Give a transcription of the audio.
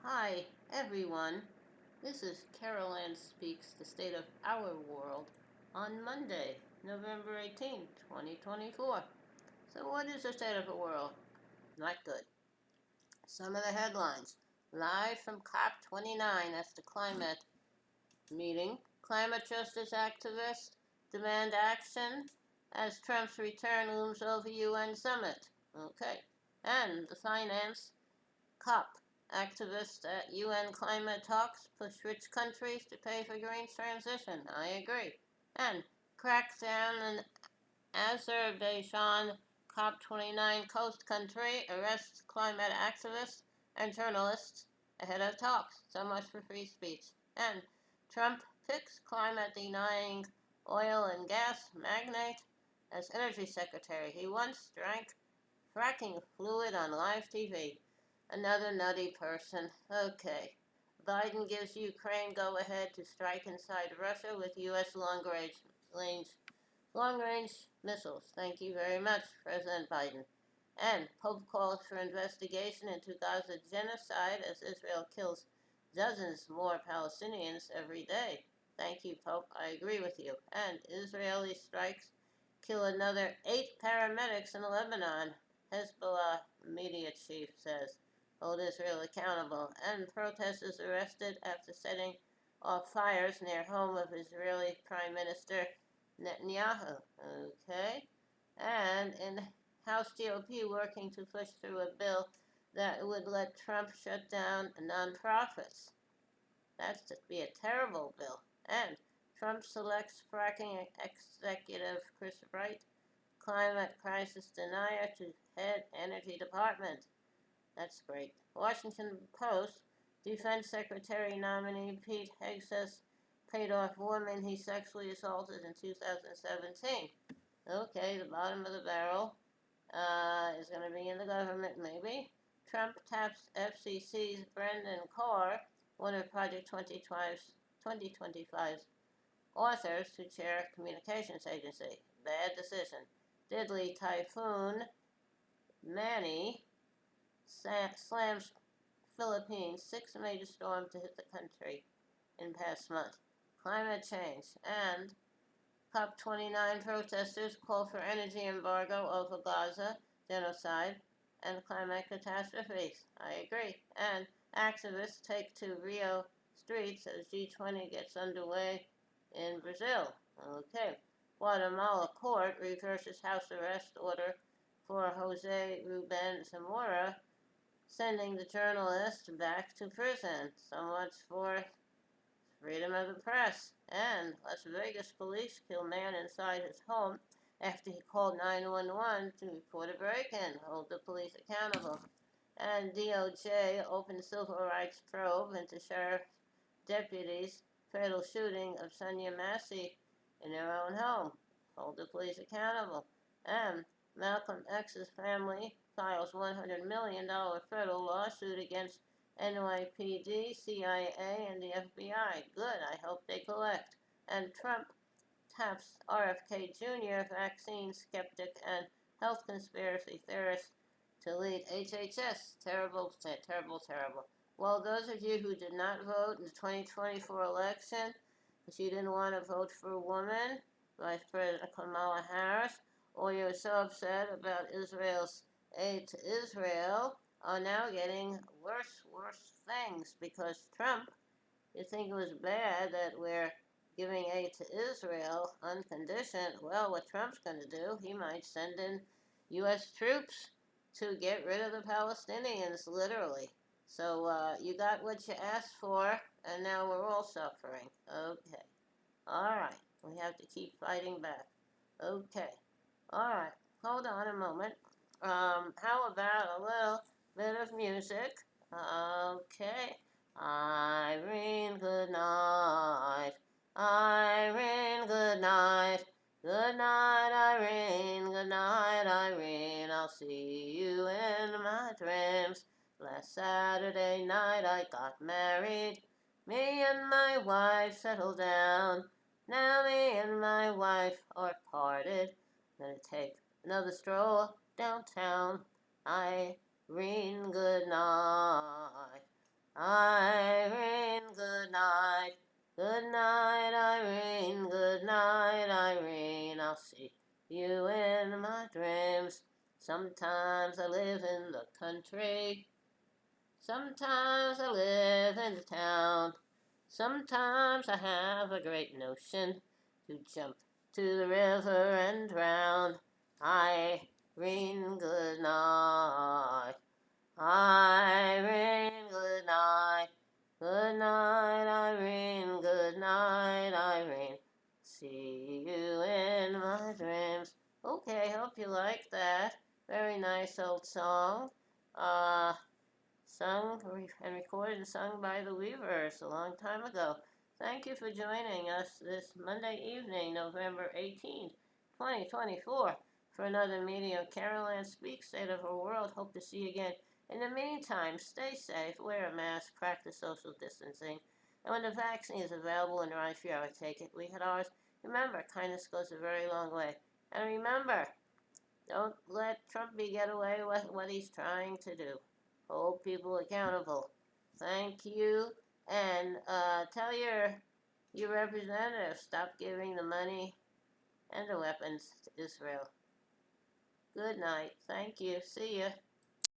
Hi, everyone. This is Carol Ann Speaks, the state of our world, on Monday, November 18, 2024. So, what is the state of the world? Not good. Some of the headlines. Live from COP29, that's the climate meeting. Climate justice activists demand action as Trump's return looms over UN summit. Okay. And the finance COP. Activists at UN climate talks push rich countries to pay for green transition. I agree. And crackdown in Azerbaijan COP29 coast country arrests climate activists and journalists ahead of talks. So much for free speech. And Trump picks climate denying oil and gas magnate as energy secretary. He once drank fracking fluid on live TV. Another nutty person. Okay. Biden gives Ukraine go ahead to strike inside Russia with U.S. long range missiles. Thank you very much, President Biden. And Pope calls for investigation into Gaza genocide as Israel kills dozens more Palestinians every day. Thank you, Pope. I agree with you. And Israeli strikes kill another 8 paramedics in Lebanon, Hezbollah media chief says. Hold Israel accountable. And protesters arrested after setting off fires near home of Israeli Prime Minister Netanyahu. Okay. And in House GOP working to push through a bill that would let Trump shut down nonprofits. That's to be a terrible bill. And Trump selects fracking executive Chris Wright, climate crisis denier, to head Energy Department. That's great. Washington Post, Defense Secretary nominee Pete Hegseth paid off woman he sexually assaulted in 2017. Okay, the bottom of the barrel is going to be in the government, maybe. Trump taps FCC's Brendan Carr, one of Project 2025's authors, to chair communications agency. Bad decision. Deadly typhoon Manny slams Philippines, 6 major storms to hit the country in past month. Climate change and COP29 protesters call for energy embargo over Gaza, genocide, and climate catastrophes. I agree. And activists take to Rio streets as G20 gets underway in Brazil. Okay. Guatemala court reverses house arrest order for Jose Ruben Zamora, sending the journalist back to prison. So much for freedom of the press. And Las Vegas police kill man inside his home after he called 911 to report a break-in. Hold the police accountable. And DOJ opened civil rights probe into sheriff deputies' fatal shooting of Sonia Massey in their own home. Hold the police accountable. And Malcolm X's family files $100 million federal lawsuit against NYPD, CIA, and the FBI. Good, I hope they collect. And Trump taps RFK Jr., vaccine skeptic and health conspiracy theorist, to lead HHS. Terrible, terrible, terrible. Well, those of you who did not vote in the 2024 election because you didn't want to vote for a woman, Vice President Kamala Harris, or you're so upset about Israel's aid to Israel, are now getting worse things because Trump, you think it was bad that we're giving aid to Israel unconditioned. Well, what Trump's going to do, he might send in U.S. troops to get rid of the Palestinians, literally. So you got what you asked for, and now we're all suffering. Okay. All right. We have to keep fighting back. Okay. All right. Hold on a moment. How about a little bit of music? Okay. Irene, good night. Irene, good night. Good night, Irene. Good night, Irene. I'll see you in my dreams. Last Saturday night I got married. Me and my wife settled down. Now me and my wife are parted. Gonna take another stroll downtown. Irene, good night. Irene, good night. Good night, Irene. Good night, Irene. I'll see you in my dreams. Sometimes I live in the country. Sometimes I live in the town. Sometimes I have a great notion to jump to the river and drown. Irene, good night. Irene, good night. Good night, Irene. Good night, Irene. See you in my dreams. Okay, hope you like that. Very nice old song. Sung and recorded and sung by the Weavers a long time ago. Thank you for joining us this Monday evening, November 18th, 2024, for another meeting of Carol Ann Speaks, State of Her World. Hope to see you again. In the meantime, stay safe, wear a mask, practice social distancing, and when the vaccine is available in your fear, I would take it. We had ours. Remember, kindness goes a very long way. And remember, don't let Trumpy get away with what he's trying to do. Hold people accountable. Thank you, and tell your representatives stop giving the money and the weapons to Israel. Good night. Thank you. See ya.